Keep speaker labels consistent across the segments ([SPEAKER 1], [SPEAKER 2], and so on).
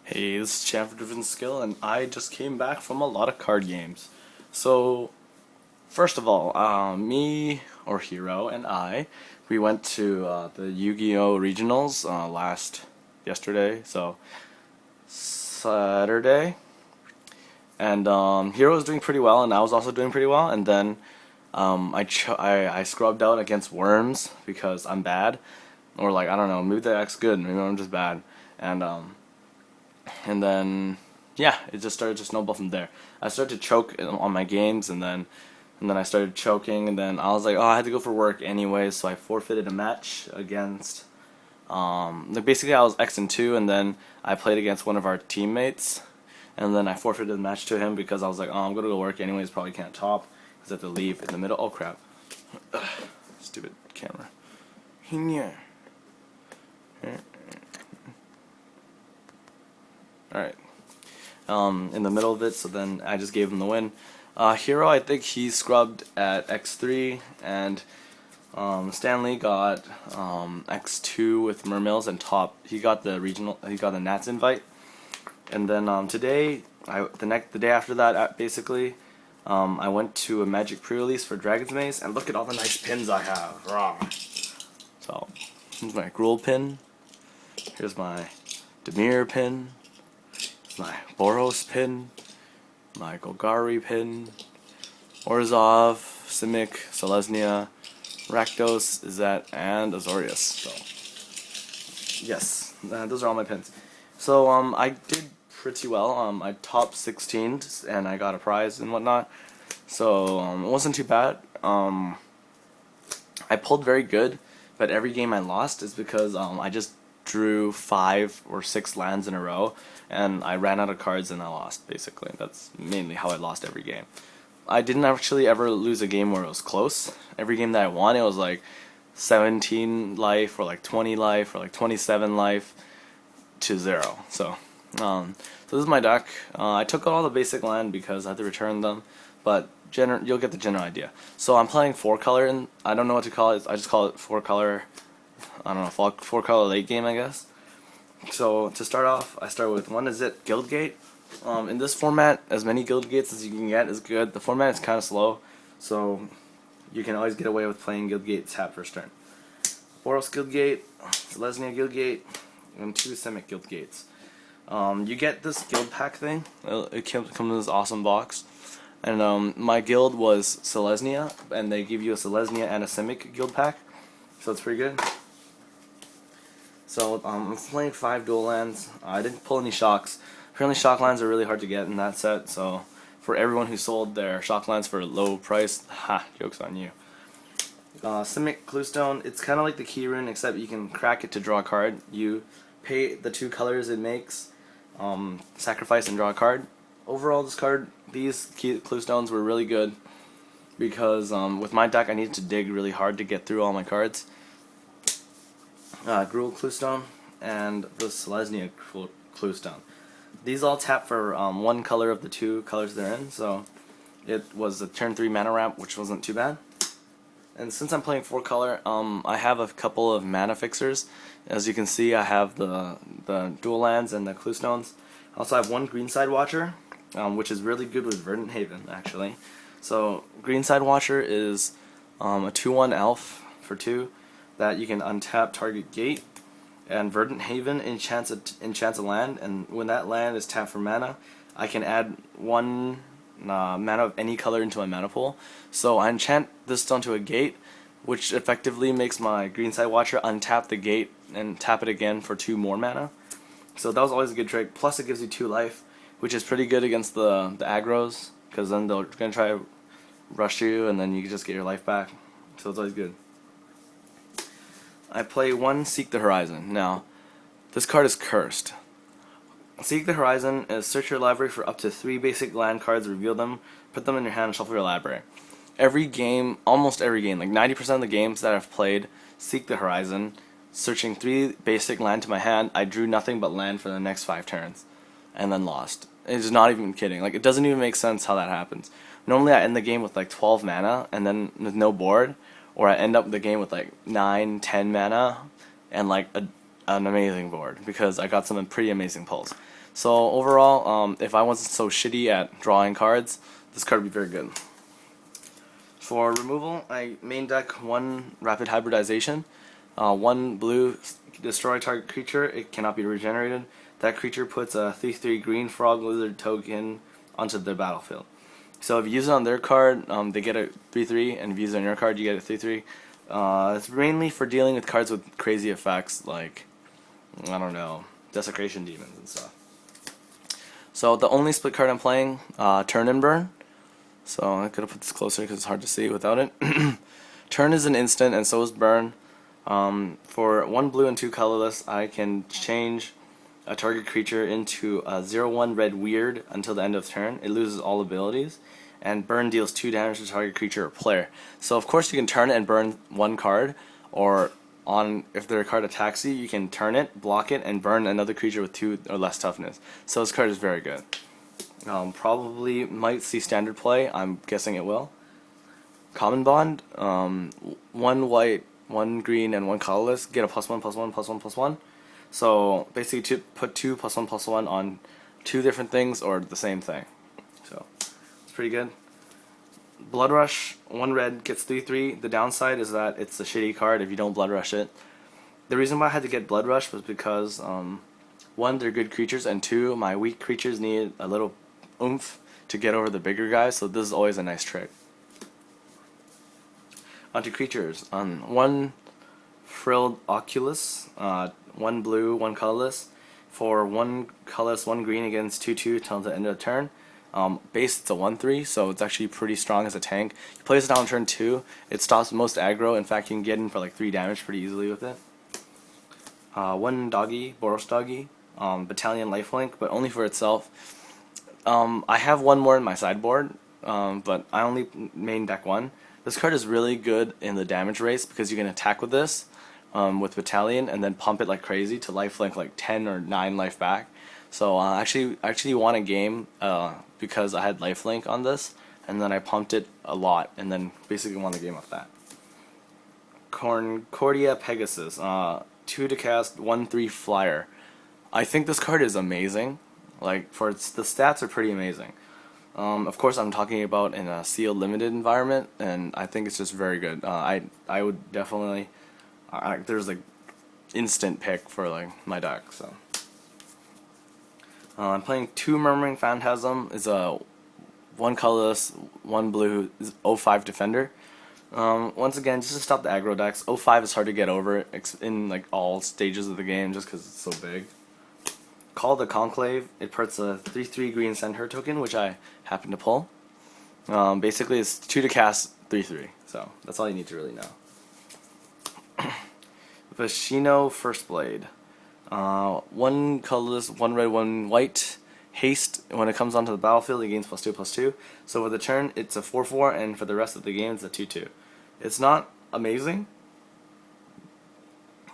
[SPEAKER 1] Hey, this is Champ for Driven Skill, and I just came back from a lot of card games. So, first of all, me, or Hero, and we went to the Yu-Gi-Oh! Regionals yesterday, so Saturday. And Hero was doing pretty well, and I was also doing pretty well, and then I scrubbed out against Worms because I'm bad. Or, like, I don't know, maybe the deck's good, maybe I'm just bad. And then yeah, it just started to snowball from there. I started to choke on my games, and then I started choking, and then I was like, oh, I had to go for work anyway, so I forfeited a match against like basically I was X and 2, and then I played against one of our teammates, and then I forfeited the match to him because I was like, oh, I'm gonna go work anyways, probably can't top because I have to leave in the middle. Oh crap. Stupid camera. Here. Alright. In the middle of it, so then I just gave him the win. Hero, I think he scrubbed at X3, and Stanley got X2 with Mermills, and top. He got the Nats invite, and then today, the day after that, basically, I went to a Magic Prerelease for Dragon's Maze, and look at all the nice pins I have. Rah. So, here's my Gruul pin. Here's my Demir pin. My Boros pin, my Golgari pin, Orzhov, Simic, Selesnya, Rakdos, Izzet, and Azorius. So, yes, those are all my pins. So, I did pretty well. I topped 16, and I got a prize and whatnot. So, it wasn't too bad. I pulled very good, but every game I lost is because I just drew 5 or 6 lands in a row, and I ran out of cards and I lost, basically. That's mainly how I lost every game. I didn't actually ever lose a game where it was close. Every game that I won, it was like 17 life, or like 20 life, or like 27 life to 0. So this is my deck. I took out all the basic land because I had to return them, but you'll get the general idea. So I'm playing 4-color, and I don't know what to call it. I just call it 4-color. I don't know, 4-color late game, I guess. So to start off, I start with one Izzet Guildgate. In this format, as many Guildgates as you can get is good. The format is kind of slow, so you can always get away with playing Guildgate tap first turn. Boros Guildgate, Selesnya Guildgate, and 2 Simic Guildgates. You get this guild pack thing. It comes in this awesome box. And my guild was Selesnya, and they give you a Selesnya and a Simic guild pack, so it's pretty good. So I'm playing 5 dual lands. I didn't pull any shocks. Apparently shock lands are really hard to get in that set, so for everyone who sold their shock lands for a low price, joke's on you. Simic Cluestone, it's kind of like the key rune, except you can crack it to draw a card. You pay the 2 colors it makes, sacrifice and draw a card. Overall, these Cluestones were really good because with my deck I needed to dig really hard to get through all my cards. Gruul Cluestone, and the Selesnya Cluestone. These all tap for 1 color of the 2 colors they're in, so it was a turn 3 mana ramp, which wasn't too bad. And since I'm playing 4-color, I have a couple of mana fixers. As you can see, I have the dual lands and the Cluestones. I also have 1 Greenside Watcher, which is really good with Verdant Haven, actually. So Greenside Watcher is a 2/1 elf for 2. That you can untap target gate, and Verdant Haven enchants a land, and when that land is tapped for mana, I can add 1 mana of any color into my mana pool. So I enchant this stone to a gate, which effectively makes my Greenside Watcher untap the gate and tap it again for 2 more mana. So that was always a good trick. Plus it gives you 2 life, which is pretty good against the aggros, because then they're gonna try to rush you, and then you can just get your life back. So it's always good. I play 1 Seek the Horizon. Now, this card is cursed. Seek the Horizon is search your library for up to 3 basic land cards, reveal them, put them in your hand, and shuffle your library. Every game, almost every game, like 90% of the games that I've played Seek the Horizon, searching 3 basic land to my hand, I drew nothing but land for the next 5 turns, and then lost. It's not even kidding. Like, it doesn't even make sense how that happens. Normally I end the game with like 12 mana, and then with no board, or I end up the game with like 9, 10 mana and like an amazing board because I got some pretty amazing pulls. So overall, if I wasn't so shitty at drawing cards, this card would be very good. For removal, I main deck 1 Rapid Hybridization, 1 blue, destroy target creature, it cannot be regenerated. That creature puts a 3/3 green frog lizard token onto the battlefield. So if you use it on their card, they get a 3/3, and if you use it on your card, you get a 3/3. It's mainly for dealing with cards with crazy effects like, I don't know, Desecration Demons and stuff. So the only split card I'm playing, Turn and Burn. So I could have put this closer because it's hard to see without it. Turn is an instant, and so is Burn. For 1 blue and 2 colorless, I can change a target creature into a 0/1 red weird until the end of turn. It loses all abilities, and Burn deals 2 damage to target creature or player. So of course you can turn it and burn 1 card, or if their card attacks you, you can turn it, block it, and burn another creature with 2 or less toughness. So this card is very good. Probably might see standard play. I'm guessing it will. Common Bond, 1 white, 1 green, and 1 colorless. Get a +1/+1/+1/+1. So basically, put 2 +1/+1 on 2 different things or the same thing. So it's pretty good. Blood Rush, 1 red gets 3/3. The downside is that it's a shitty card if you don't Blood Rush it. The reason why I had to get Blood Rush was because 1, they're good creatures, and 2, my weak creatures need a little oomph to get over the bigger guys, so this is always a nice trick. Onto creatures. 1 Frilled Oculus, 1 blue, 1 colorless. For 1 colorless, 1 green against 2/2 until the end of the turn. Base, it's a 1/3, so it's actually pretty strong as a tank. You place it down on turn 2, it stops most aggro. In fact, you can get in for like 3 damage pretty easily with it. 1 doggy, Boros Doggy, Battalion Lifelink, but only for itself. I have 1 more in my sideboard, but I only main deck 1. This card is really good in the damage race because you can attack with this, with Battalion, and then pump it like crazy to lifelink like 10 or 9 life back. So I actually won a game because I had lifelink on this, and then I pumped it a lot, and then basically won the game off that. Concordia Pegasus, 2 to cast, 1/3 flyer. I think this card is amazing. Like, the stats are pretty amazing. Of course, I'm talking about in a sealed limited environment, and I think it's just very good. I would definitely there's like instant pick for like my deck. So I'm playing 2 Murmuring Phantasm. Is a 1 colorless, 1 blue, 0/5 defender. Once again, just to stop the aggro decks. 0/5 is hard to get over in like all stages of the game just because it's so big. Call the Conclave. It puts a 3/3 green send her token, which I happen to pull. Basically, it's 2 to cast, 3/3. So that's all you need to really know. Vashino First Blade. 1 colorless, 1 red, 1 white. Haste. When it comes onto the battlefield, it gains +2/+2. So for the turn, it's a 4/4, and for the rest of the game, it's a 2/2. It's not amazing,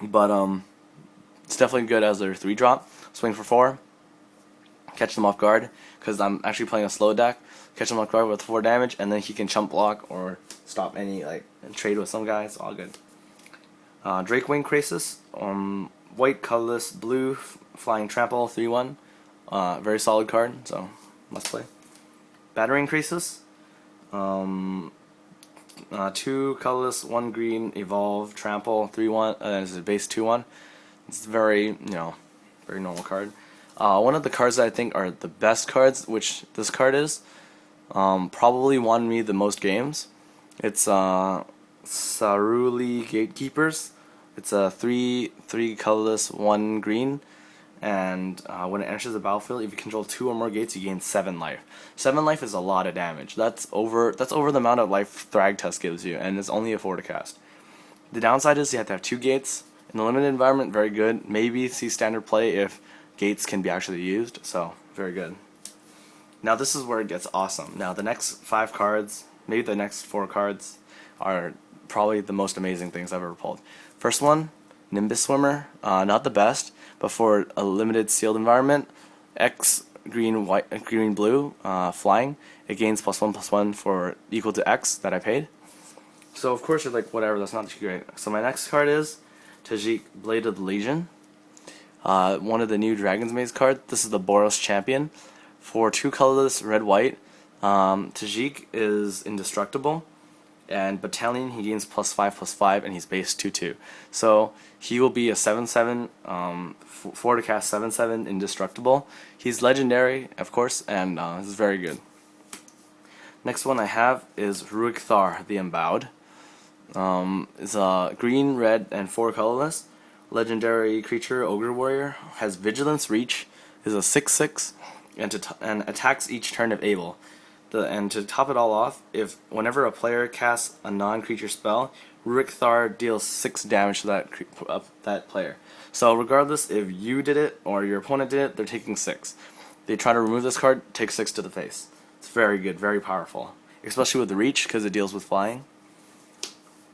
[SPEAKER 1] but it's definitely good as their 3-drop. Swing for 4, catch them off guard, because I'm actually playing a slow deck. Catch them off guard with 4 damage, and then he can chump block or stop any and trade with some guys. All good. Drakewing Krasis, white, colorless, blue, flying trample, 3/1. Very solid card, so must play. Battering Krasis, 2 colorless, 1 green, evolve, trample, 3/1, and it's a base 2/1. It's very, very normal card. One of the cards that I think are the best cards, which this card is, probably won me the most games. It's Saruli Gatekeepers. It's a 3 colorless, 1 green, and when it enters the battlefield, if you control 2 or more gates, you gain 7 life. 7 life is a lot of damage. That's over the amount of life Thragtusk gives you, and it's only a 4 to cast. The downside is you have to have 2 gates. In the limited environment, very good. Maybe see standard play if gates can be actually used, so very good. Now this is where it gets awesome. Now the next 5 cards, maybe the next 4 cards, are probably the most amazing things I've ever pulled. First one, Nimbus Swimmer, not the best, but for a limited sealed environment, X green, white, green, blue, flying, it gains +1/+1 for equal to X that I paid. So of course you're like, whatever, that's not too great. So my next card is Tajik, Blade of the Legion. one of the new Dragon's Maze cards. This is the Boros Champion. For 2 colorless, red-white, Tajik is indestructible, and Battalion he gains +5/+5, and he's base 2/2. So he will be a 7/7, 4 to cast 7/7 indestructible. He's legendary, of course, and this is very good. Next one I have is Ruik Thar, the Embowed. It's a green, red, and 4 colorless. Legendary creature, Ogre Warrior, has Vigilance, Reach, is a 6/6, and attacks each turn if able. And to top it all off, whenever a player casts a non-creature spell, Ruik Thar deals 6 damage to that player. So regardless if you did it or your opponent did it, they're taking 6. They try to remove this card, take 6 to the face. It's very good, very powerful, especially with the Reach because it deals with flying.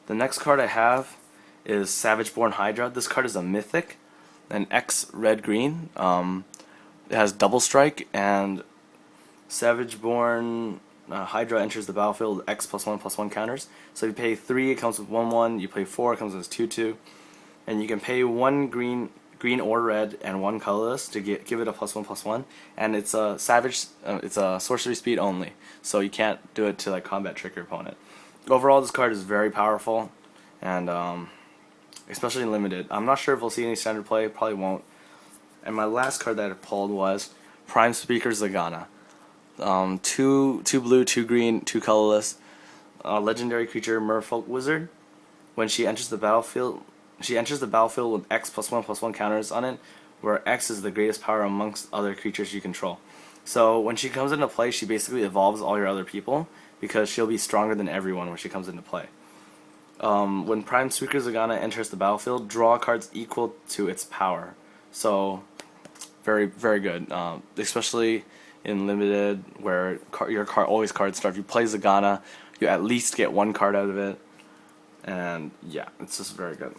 [SPEAKER 1] The next card I have is Savage-Born Hydra. This card is a mythic, an X red-green. It has double strike, and Savage-Born Hydra enters the battlefield with X +1/+1 counters. So if you pay 3, it comes with 1/1. You play 4, it comes with 2/2. And you can pay 1 green or red and 1 colorless to give it a +1/+1. And it's a it's a sorcery speed only, so you can't do it to like combat trick your opponent. Overall, this card is very powerful, and especially in limited. I'm not sure if we'll see any standard play. Probably won't. And my last card that I pulled was Prime Speaker Zagana. 2 blue, 2 green, 2 colorless. Legendary creature, Merfolk Wizard. When she enters the battlefield, with X +1/+1 counters on it, where X is the greatest power amongst other creatures you control. So when she comes into play, she basically evolves all your other people, because she'll be stronger than everyone when she comes into play. When Prime Speaker Zagana enters the battlefield, draw cards equal to its power. So very, very good, especially in limited, where your always cards start. If you play Zagana, you at least get 1 card out of it, and yeah, it's just very good.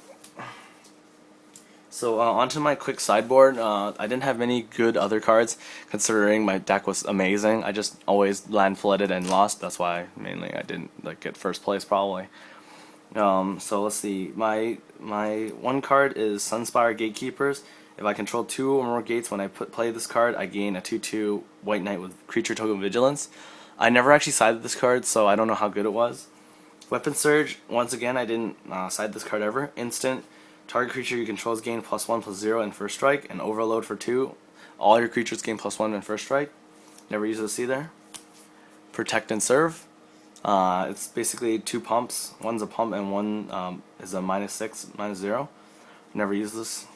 [SPEAKER 1] So onto my quick sideboard. I didn't have many good other cards, considering my deck was amazing. I just always land flooded and lost. That's why mainly I didn't get first place probably. So let's see. My 1 card is Sunspire Gatekeepers. If I control 2 or more gates when I play this card, I gain a 2/2 White Knight with creature token Vigilance. I never actually sided this card, so I don't know how good it was. Weapon Surge. Once again, I didn't side this card ever. Instant. Target creature you control gain +1/+0 in first strike, and Overload for 2. All your creatures gain +1 in first strike. Never use this either. Protect and Serve. It's basically 2 pumps. One's a pump and one is a -6, -0. Never use this.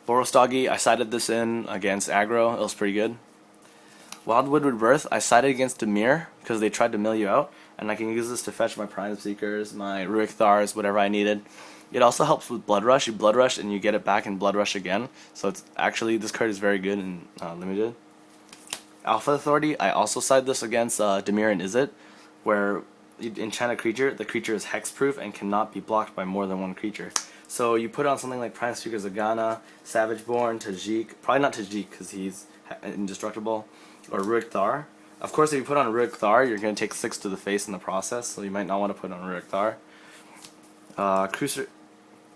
[SPEAKER 1] Boros Doggy, I sided this in against aggro. It was pretty good. Wildwood Rebirth, I sided against Dimir because they tried to mill you out, and I can use this to fetch my Prime Seekers, my Ruik Thars, whatever I needed. It also helps with Blood Rush. You Blood Rush and you get it back in Blood Rush again. So it's actually, this card is very good in limited. Alpha Authority, I also side this against Dimir and Izzet, where you enchant a creature, the creature is hexproof and cannot be blocked by more than 1 creature. So you put on something like Prime Speaker Zagana, Savage-Born, Tajik, probably not Tajik because he's indestructible, or Ruik Thar. Of course, if you put on Ruik Thar, you're going to take 6 to the face in the process, so you might not want to put on Ruik Thar.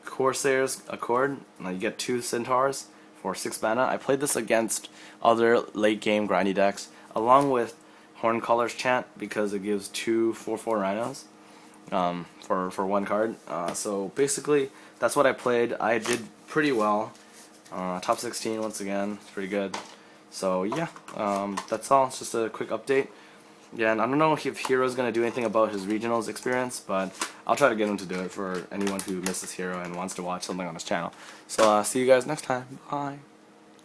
[SPEAKER 1] Corsair's Accord, you get 2 Centaurs for 6 mana. I played this against other late game grindy decks, along with Horncaller's Chant, because it gives 2 4/4 Rhinos for 1 card. So basically, that's what I played. I did pretty well. Top 16 once again, it's pretty good. So yeah, that's all. It's just a quick update. Yeah, and I don't know if Hero's going to do anything about his regionals experience, but I'll try to get him to do it for anyone who misses Hero and wants to watch something on his channel. So see you guys next time. Bye.